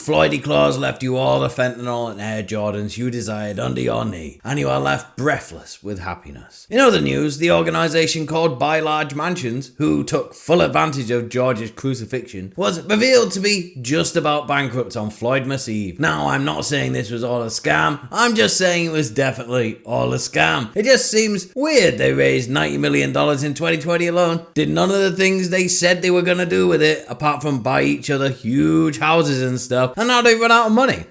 Floydy Claus left you all the fentanyl and Air Jordans you desired under your knee, and you are left breathless with happiness. In other news, the organisation called Buy Large Mansions, who took full advantage of George's crucifixion, was revealed to be just about bankrupt on Floydmas Eve. Now, I'm not saying this was all a scam, I'm just saying it was definitely all a scam. It just seems weird they raised $90 million in 2020 alone, did none of the things they said they were going to do with it, apart from buy each other huge houses and stuff, and now they've run out of money.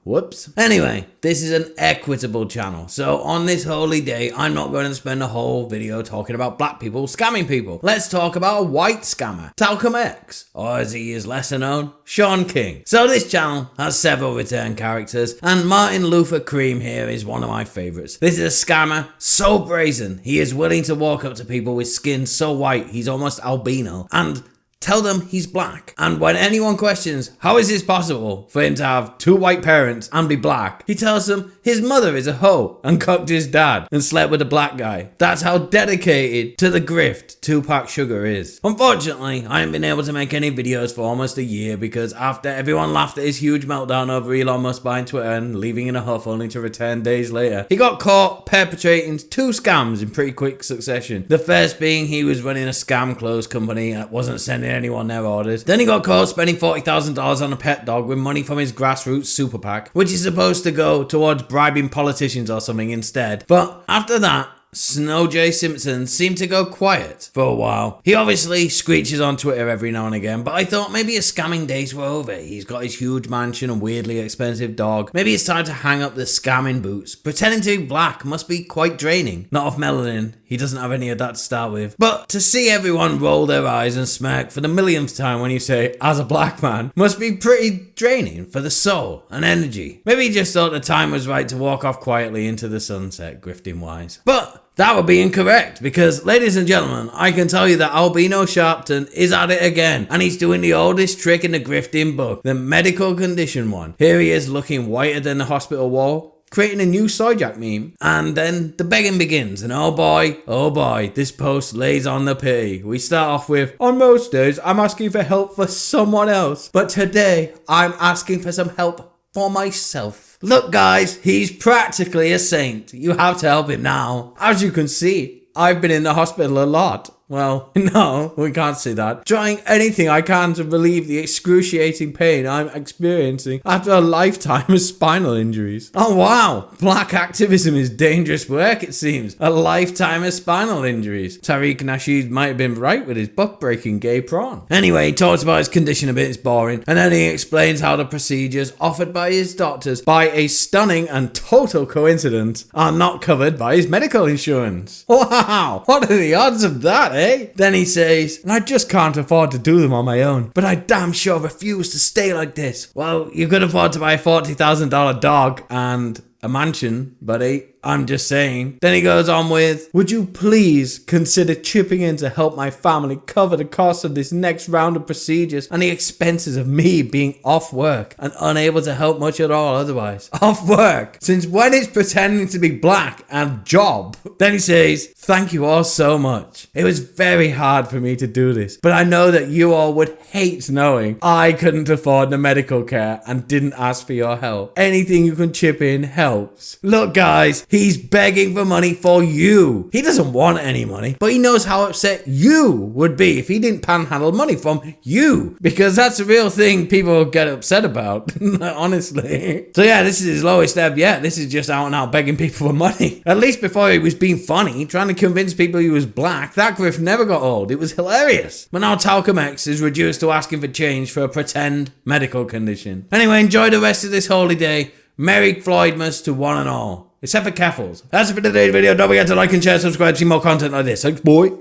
Whoops. Anyway, this is an equitable channel, so on this holy day, I'm not going to spend a whole video talking about black people scamming people. Let's talk about a white scammer, Talcum X, or as he is lesser known, Sean King. So this channel has several return characters, and Martin Luther Cream here is one of my favourites. This is a scammer so brazen, he is willing to walk up to people with skin so white he's almost albino, and tell them he's black. And when anyone questions, how is this possible for him to have two white parents and be black? He tells them his mother is a hoe and cooked his dad and slept with a black guy. That's how dedicated to the grift superPAC Sugar is. Unfortunately, I haven't been able to make any videos for almost a year because after everyone laughed at his huge meltdown over Elon Musk buying Twitter and leaving in a huff only to return days later, he got caught perpetrating two scams in pretty quick succession. The first being he was running a scam clothes company and wasn't sending anyone their orders. Then he got caught spending $40,000 on a pet dog with money from his grassroots superPAC, which is supposed to go towards bribing politicians or something instead. But after that, Snow J. Simpson seemed to go quiet for a while. He obviously screeches on Twitter every now and again, but I thought maybe his scamming days were over. He's got his huge mansion and weirdly expensive dog. Maybe it's time to hang up the scamming boots. Pretending to be black must be quite draining. Not off melanin. He doesn't have any of that to start with. But to see everyone roll their eyes and smirk for the millionth time when you say, as a black man, must be pretty draining for the soul and energy. Maybe he just thought the time was right to walk off quietly into the sunset, grifting wise. But that would be incorrect, because ladies and gentlemen, I can tell you that Albino Sharpton is at it again, and he's doing the oldest trick in the grifting book, the medical condition one. Here he is looking whiter than the hospital wall, creating a new Soyjack meme, and then the begging begins, and oh boy, this post lays on the pity. We start off with, on most days, I'm asking for help for someone else, but today, I'm asking for some help for myself. Look guys, he's practically a saint. You have to help him now. As you can see, I've been in the hospital a lot. Well, no, we can't see that. Trying anything I can to relieve the excruciating pain I'm experiencing after a lifetime of spinal injuries. Oh wow, black activism is dangerous work it seems. A lifetime of spinal injuries. Tariq Nasheed might have been right with his buck-breaking gay prawn. Anyway, he talks about his condition a bit, it's boring, and then he explains how the procedures offered by his doctors, by a stunning and total coincidence, are not covered by his medical insurance. Wow, what are the odds of that, eh? Then he says, I just can't afford to do them on my own, but I damn sure refuse to stay like this. Well, you could afford to buy a $40,000 dog and a mansion, buddy. I'm just saying. Then he goes on with, would you please consider chipping in to help my family cover the cost of this next round of procedures and the expenses of me being off work and unable to help much at all otherwise. Off work? Since when is pretending to be black a job? Then he says, thank you all so much. It was very hard for me to do this, but I know that you all would hate knowing I couldn't afford the medical care and didn't ask for your help. Anything you can chip in helps. Look guys, he's begging for money for you. He doesn't want any money, but he knows how upset you would be if he didn't panhandle money from you. Because that's a real thing people get upset about, honestly. So yeah, this is his lowest ebb yet. This is just out and out begging people for money. At least before he was being funny, trying to convince people he was black, that grift never got old. It was hilarious. But now Talcum X is reduced to asking for change for a pretend medical condition. Anyway, enjoy the rest of this holy day. Merry Floydmas to one and all. Except for Caffles. That's it for today's video. Don't forget to like and share, subscribe, see more content like this. Thanks, boy.